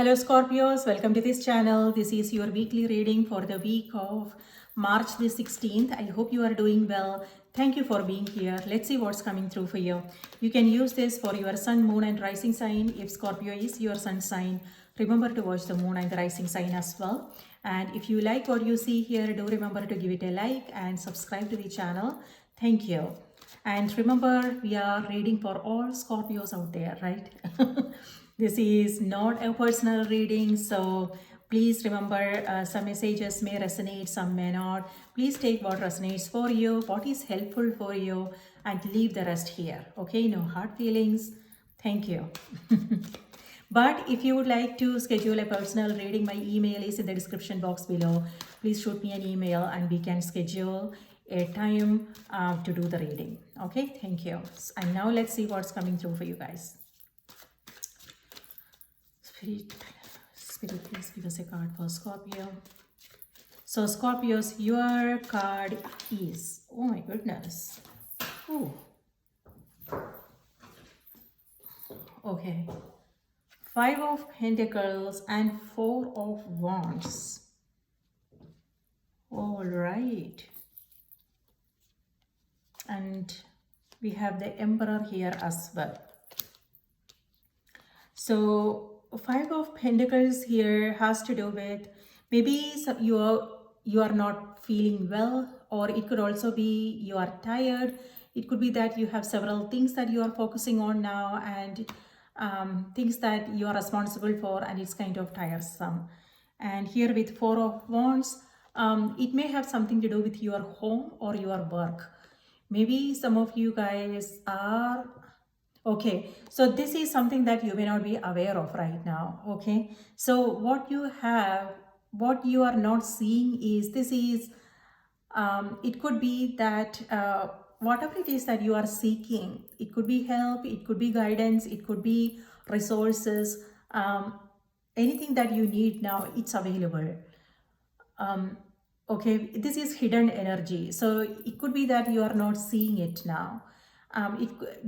Hello Scorpios, welcome to this channel. This is your weekly reading for the week of March the 16th. I hope you are doing well. Thank you for being here. Let's see what's coming through for you. You can use this for your sun, moon and rising sign. If Scorpio is your sun sign, remember to watch the moon and the rising sign as well. And if you like what you see here, do remember to give it a like and subscribe to the channel. Thank you. And remember, we are reading for all Scorpios out there, right? This is not a personal reading, so please remember some messages may resonate, some may not. Please take what resonates for you, what is helpful for you, and leave the rest here. Okay, no hard feelings. Thank you. But if you would like to schedule a personal reading, my email is in the description box below. Please shoot me an email and we can schedule a time to do the reading. Okay, thank you. And now let's see what's coming through for you guys. Spirit, please give us a card for Scorpio. So Scorpios, your card is, oh my goodness. Oh. Okay. 5 of Pentacles and 4 of Wands. All right. And we have the Emperor here as well. So 5 of Pentacles here has to do with maybe you are not feeling well, or it could also be you are tired. It could be that you have several things that you are focusing on now and things that you are responsible for, and it's kind of tiresome. And here with 4 of Wands, it may have something to do with your home or your work. Maybe some of you guys are okay, so this is something that you may not be aware of right now. Okay, so what you are not seeing is this is it could be that whatever it is that you are seeking, it could be help, it could be guidance, it could be resources, anything that you need now, it's available. Okay, this is hidden energy, so it could be that you are not seeing it now.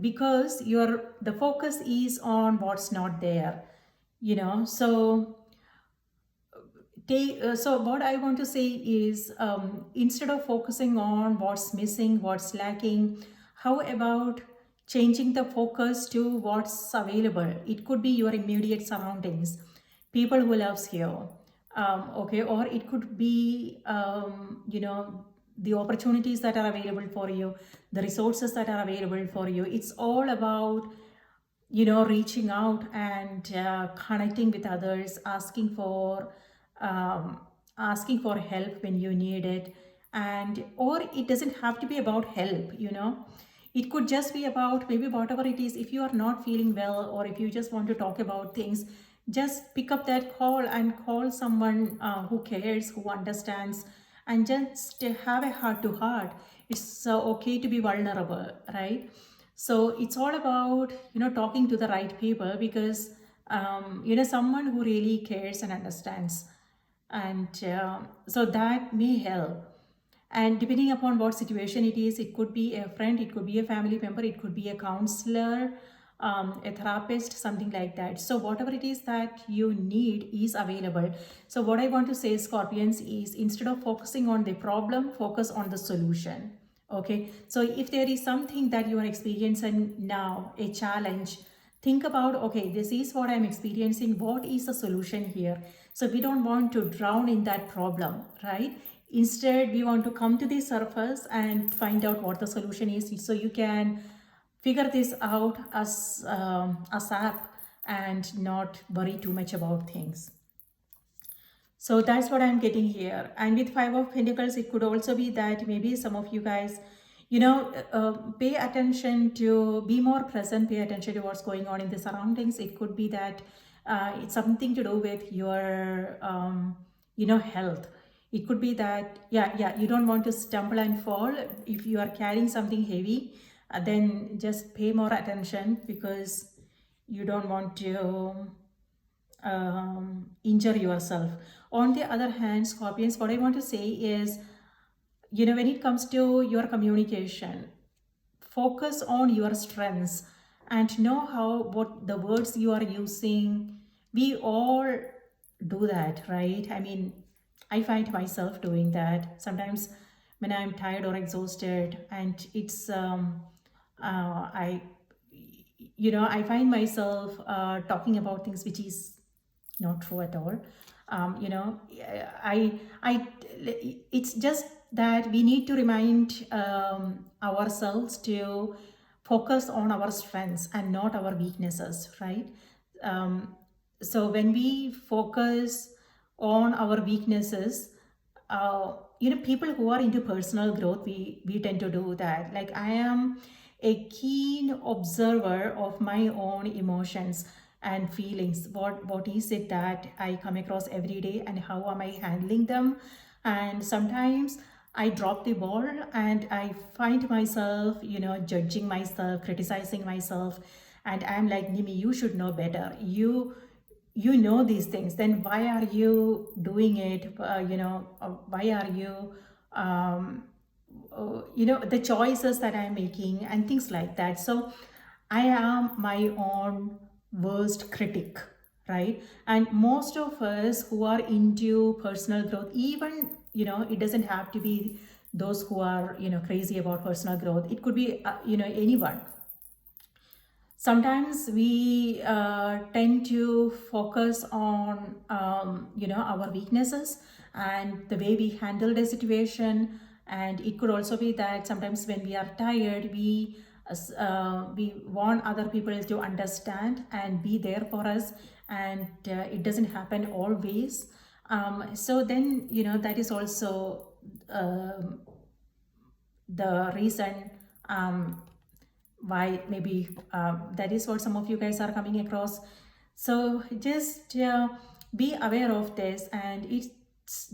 Because the focus is on what's not there, so so what I want to say is, instead of focusing on what's missing, what's lacking, how about changing the focus to what's available? It could be your immediate surroundings, people who loves you, okay, or it could be the opportunities that are available for you, the resources that are available for you. It's all about reaching out and connecting with others, asking for help when you need it. And or it doesn't have to be about help, it could just be about maybe whatever it is. If you are not feeling well, or if you just want to talk about things, just pick up that call and call someone who cares, who understands, and just have a heart to heart. It's okay to be vulnerable, right? So it's all about talking to the right people, because someone who really cares and understands, and so that may help. And depending upon what situation it is, it could be a friend, it could be a family member, it could be a counselor, a therapist, something like that. So whatever it is that you need is available. So what I want to say, Scorpions, is instead of focusing on the problem, focus on the solution. Okay, so if there is something that you are experiencing now, a challenge, think about, okay, this is what I'm experiencing, what is the solution here? So we don't want to drown in that problem, right? Instead, we want to come to the surface and find out what the solution is, so you can figure this out as app and not worry too much about things. So that's what I'm getting here. And with 5 of Pentacles, it could also be that maybe some of you guys, pay attention to, be more present, pay attention to what's going on in the surroundings. It could be that it's something to do with your, health. It could be that, you don't want to stumble and fall. If you are carrying something heavy, then just pay more attention, because you don't want to injure yourself. On the other hand, Scorpions, what I want to say is, when it comes to your communication, focus on your strengths and know what the words you are using, We all do that, right? I mean, I find myself doing that sometimes when I'm tired or exhausted, and it's I I find myself talking about things which is not true at all. I it's just that we need to remind ourselves to focus on our strengths and not our weaknesses, right? um, so when we focus on our weaknesses, people who are into personal growth, we tend to do that. Like, I am a keen observer of my own emotions and feelings. What is it that I come across every day, and how am I handling them? And sometimes I drop the ball, and I find myself, judging myself, criticizing myself, and I'm like, Nimi, you should know better. You know these things, then why are you doing it? Why are you the choices that I'm making and things like that. So I am my own worst critic, right? And most of us who are into personal growth, even, it doesn't have to be those who are, crazy about personal growth. It could be, anyone. Sometimes we tend to focus on our weaknesses and the way we handled a situation. And it could also be that sometimes when we are tired, we want other people to understand and be there for us, and it doesn't happen always. So then, that is also um the reason why maybe that is what some of you guys are coming across. So just be aware of this, and it's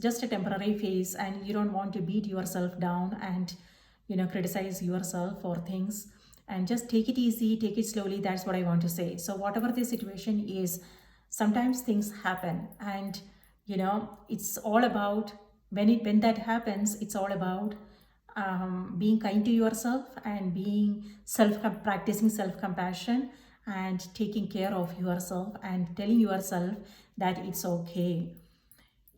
just a temporary phase, and you don't want to beat yourself down and criticize yourself for things. And just take it easy, take it slowly. That's what I want to say. So whatever the situation is, sometimes things happen, and it's all about, when that happens, it's all about being kind to yourself and being practicing self-compassion and taking care of yourself and telling yourself that it's okay,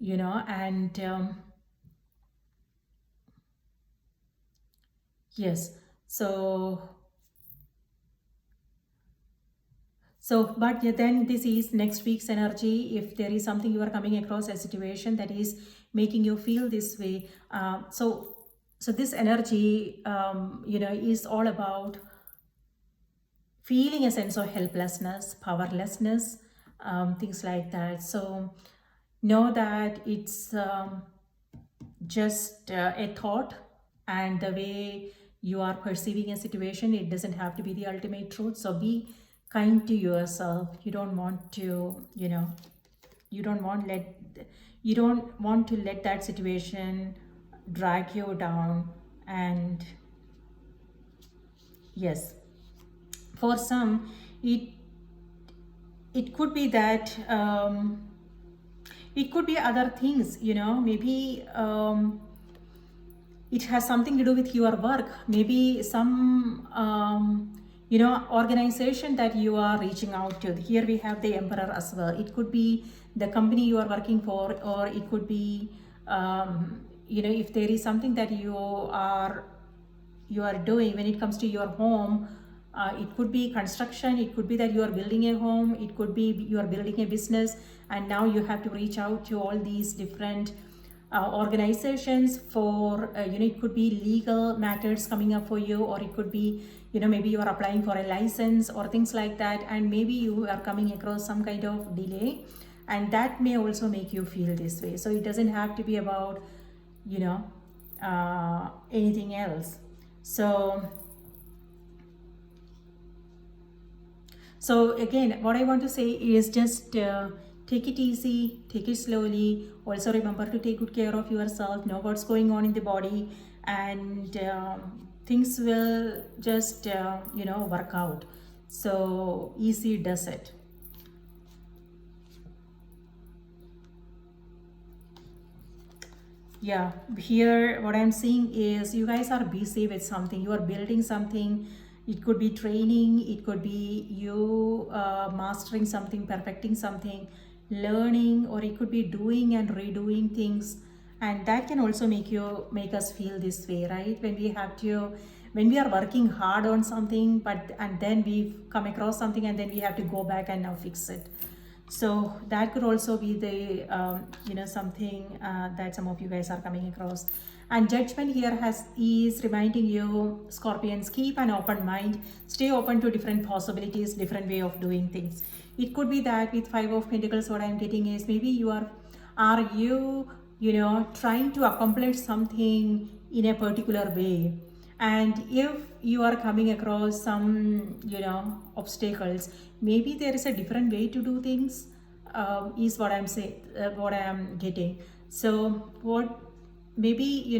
and yes. So but yeah, then this is next week's energy. If there is something you are coming across, a situation that is making you feel this way, so this energy, is all about feeling a sense of helplessness, powerlessness, things like that. So know that it's just a thought, and the way you are perceiving a situation, it doesn't have to be the ultimate truth. So be kind to yourself. You don't want to, you don't want let you don't want to let that situation drag you down. And yes, for some, it could be that it could be other things, maybe it has something to do with your work, maybe some organization that you are reaching out to. Here we have the emperor as well. It could be the company you are working for, or it could be if there is something that you are doing when it comes to your home. It could be construction, it could be that you are building a home, it could be you are building a business, and now you have to reach out to all these different organizations for it could be legal matters coming up for you, or it could be maybe you are applying for a license or things like that, and maybe you are coming across some kind of delay, and that may also make you feel this way. So it doesn't have to be about anything else. So again, what I want to say is just take it easy, take it slowly. Also remember to take good care of yourself, know what's going on in the body, and things will just work out. So easy does it. Yeah, here what I'm seeing is you guys are busy with something. You are building something. It could be training, it could be you mastering something, perfecting something, learning, or it could be doing and redoing things. And that can also make us feel this way, right? When we are working hard on something, and then we come across something and then we have to go back and now fix it. So that could also be the something that some of you guys are coming across. And judgment here is reminding you, Scorpions, keep an open mind, stay open to different possibilities, different way of doing things. It could be that with Five of Pentacles, what I'm getting is maybe you trying to accomplish something in a particular way. And if you are coming across some obstacles, maybe there is a different way to do things, is what I'm saying, what I am getting. So maybe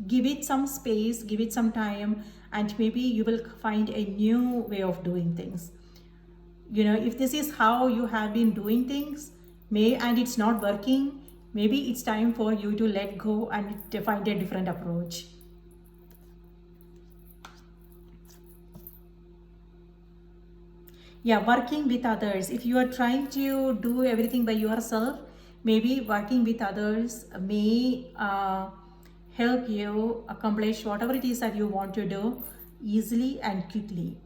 give it some space, give it some time, and maybe you will find a new way of doing things. If this is how you have been doing things, and it's not working, maybe it's time for you to let go and to find a different approach. Yeah, working with others. If you are trying to do everything by yourself, maybe working with others may help you accomplish whatever it is that you want to do easily and quickly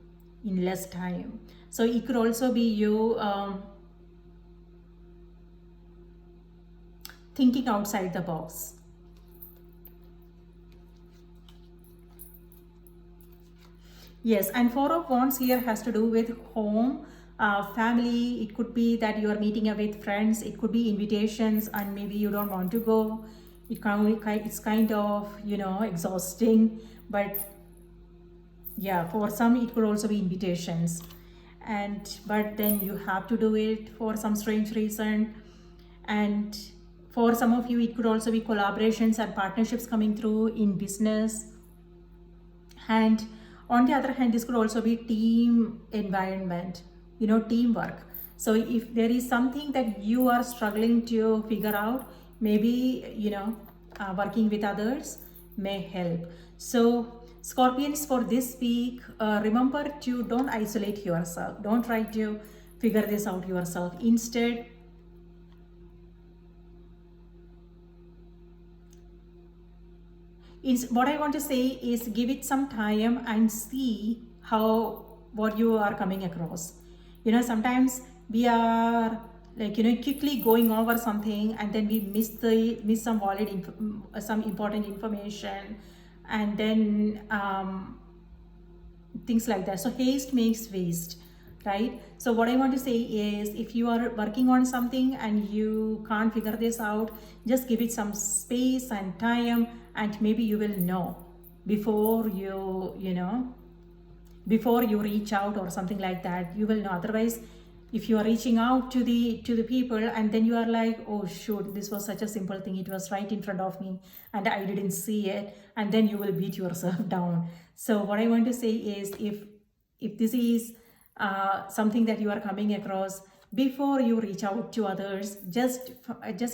in less time. So it could also be you thinking outside the box. Yes, and Four of Wands here has to do with home, family. It could be that you are meeting up with friends. It could be invitations and maybe you don't want to go. It's kind of, exhausting. But yeah, for some it could also be invitations. But then you have to do it for some strange reason. And for some of you, it could also be collaborations and partnerships coming through in business. And on the other hand, this could also be team environment, teamwork. So if there is something that you are struggling to figure out, maybe, working with others may help. So Scorpions, for this week, remember to don't isolate yourself. Don't try to figure this out yourself. Instead, what I want to say is give it some time and see what you are coming across. Sometimes we are quickly going over something and then we miss some some important information, and then things like that. So haste makes waste, right? So what I want to say is, if you are working on something and you can't figure this out, just give it some space and time, and maybe you will know before before you reach out or something like that. You will know. Otherwise, if you are reaching out to the people and then you are like, oh shoot, this was such a simple thing, it was right in front of me and I didn't see it, and then you will beat yourself down. So what I want to say is, if this is something that you are coming across, before you reach out to others, just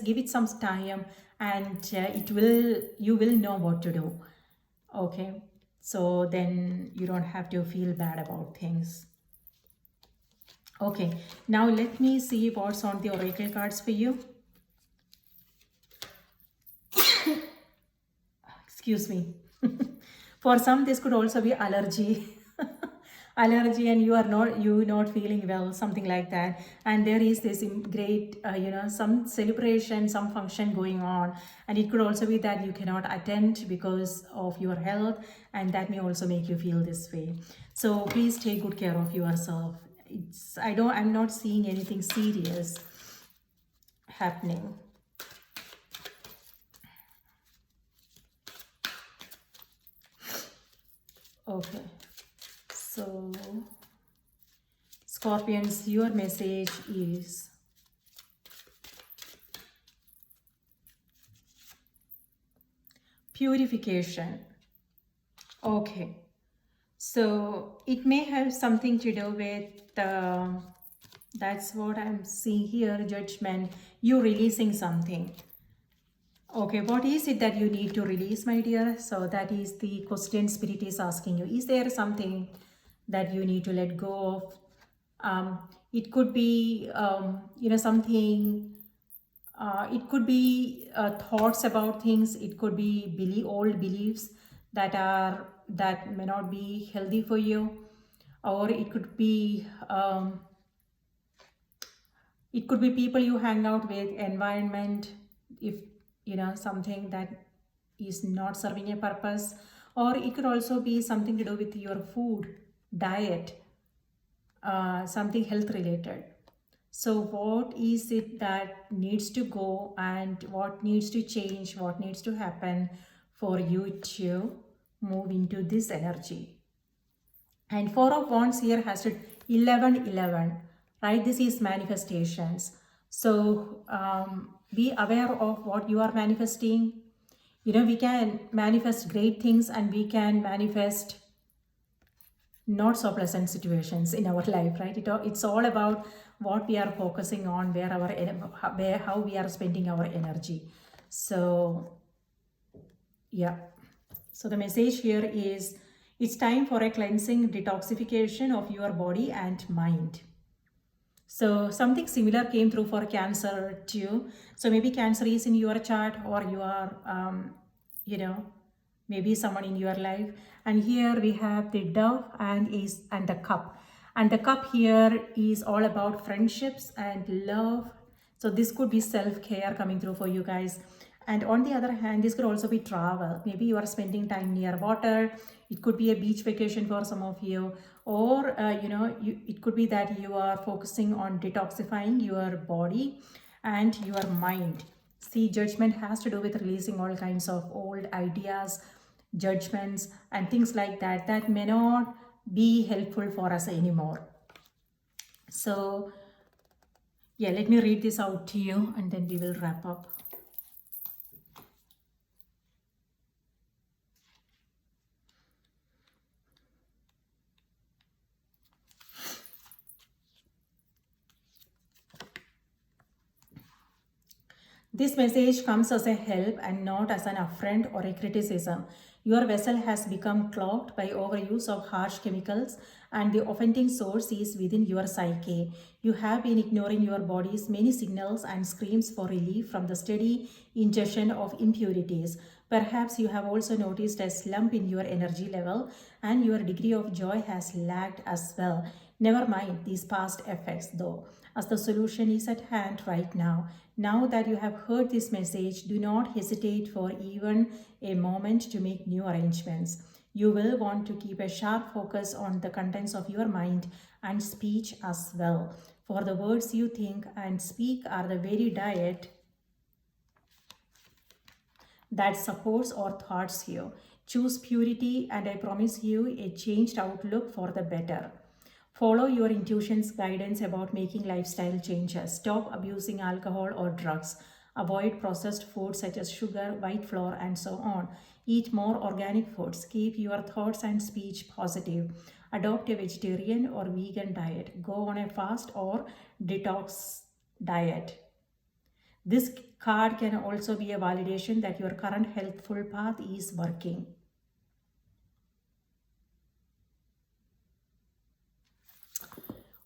give it some time, and you will know what to do. Okay, so then you don't have to feel bad about things. Okay, now let me see what's on the oracle cards for you. Excuse me. For some, this could also be allergy. Allergy, and you not feeling well, something like that, and there is this great some celebration, some function going on, and it could also be that you cannot attend because of your health, and that may also make you feel this way. So please take good care of yourself. I'm not seeing anything serious happening. Okay, so Scorpions, your message is purification. Okay, so it may have something to do with that's what I'm seeing here, judgment. You releasing something. Okay, what is it that you need to release, my dear? So that is the question Spirit is asking you. Is there something that you need to let go of. It could be, something, it could be thoughts about things. It could be old beliefs that may not be healthy for you, or it could be people you hang out with, environment, if something that is not serving a purpose, or it could also be something to do with your food, diet, something health related. So what is it that needs to go, and what needs to change, what needs to happen for you to move into this energy? And Four of Wands here has to 11, right? This is manifestations. So be aware of what you are manifesting. We can manifest great things, and we can manifest not so pleasant situations in our life, right? It's all about what we are focusing on, how we are spending our energy. So yeah, so the message here is, it's time for a cleansing, detoxification of your body and mind. So something similar came through for Cancer too. So maybe Cancer is in your chart, or you are maybe someone in your life. And here we have the Dove and the Cup. And the Cup here is all about friendships and love. So this could be self-care coming through for you guys. And on the other hand, this could also be travel. Maybe you are spending time near water. It could be a beach vacation for some of you, or it could be that you are focusing on detoxifying your body and your mind. See, judgment has to do with releasing all kinds of old ideas, judgments, and things like that that may not be helpful for us anymore. So yeah, let me read this out to you, and then we will wrap up. This message comes as a help and not as an affront or a criticism. Your vessel has become clogged by overuse of harsh chemicals, and the offending source is within your psyche. You have been ignoring your body's many signals and screams for relief from the steady ingestion of impurities. Perhaps you have also noticed a slump in your energy level, and your degree of joy has lagged as well. Never mind these past effects though, as the solution is at hand right now. Now that you have heard this message, do not hesitate for even a moment to make new arrangements. You will want to keep a sharp focus on the contents of your mind and speech as well. For the words you think and speak are the very diet that supports or thoughts you. Choose purity, and I promise you a changed outlook for the better. Follow your intuition's guidance about making lifestyle changes. Stop abusing alcohol or drugs. Avoid processed foods such as sugar, white flour, and so on. Eat more organic foods. Keep your thoughts and speech positive. Adopt a vegetarian or vegan diet. Go on a fast or detox diet. This card can also be a validation that your current healthful path is working.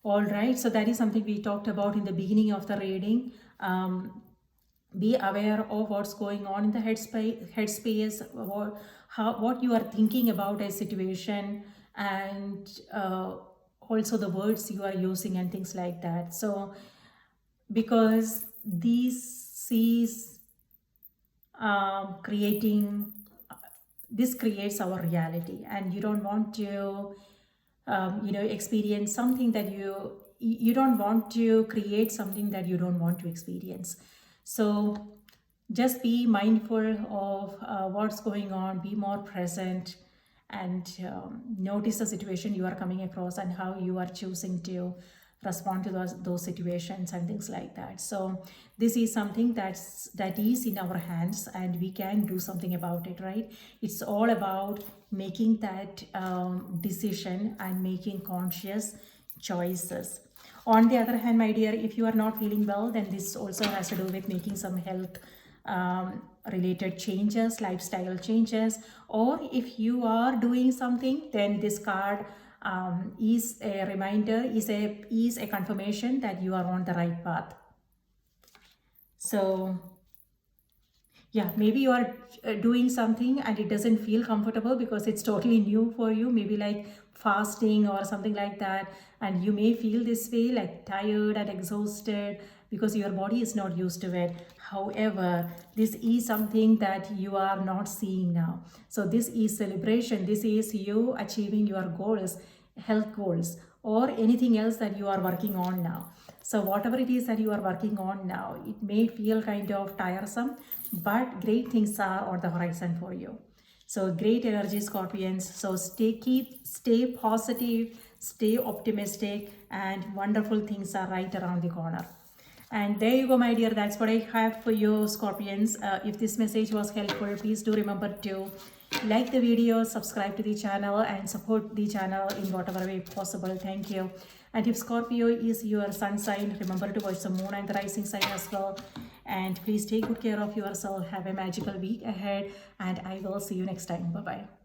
All right, so that is something we talked about in the beginning of the reading. Be aware of what's going on in the headspace, what you are thinking about a situation, and also the words you are using and things like that. So because this creates our reality, and you don't want to experience something that you don't want to create something that you don't want to experience. So just be mindful of what's going on, be more present, and notice the situation you are coming across and how you are choosing to respond to those situations and things like that. So this is something that is in our hands, and we can do something about it, right? It's all about making that decision and making conscious choices. On the other hand, my dear, if you are not feeling well, then this also has to do with making some health related changes, lifestyle changes. Or if you are doing something, then this card is a reminder, is a confirmation that you are on the right path. So yeah, maybe you are doing something and it doesn't feel comfortable because it's totally new for you, maybe like fasting or something like that, and you may feel this way, like tired and exhausted because your body is not used to it. However, this is something that you are not seeing now. So this is celebration, this is you achieving your goals, health goals, or anything else that you are working on now. So whatever it is that you are working on now, it may feel kind of tiresome, but great things are on the horizon for you. So great energy, Scorpions. So stay positive, stay optimistic, and wonderful things are right around the corner. And there you go, my dear. That's what I have for you, Scorpions. If this message was helpful, please do remember to like the video, subscribe to the channel, and support the channel in whatever way possible. Thank you. And if Scorpio is your sun sign, remember to watch the moon and the rising sign as well. And please take good care of yourself. Have a magical week ahead, and I will see you next time. Bye-bye.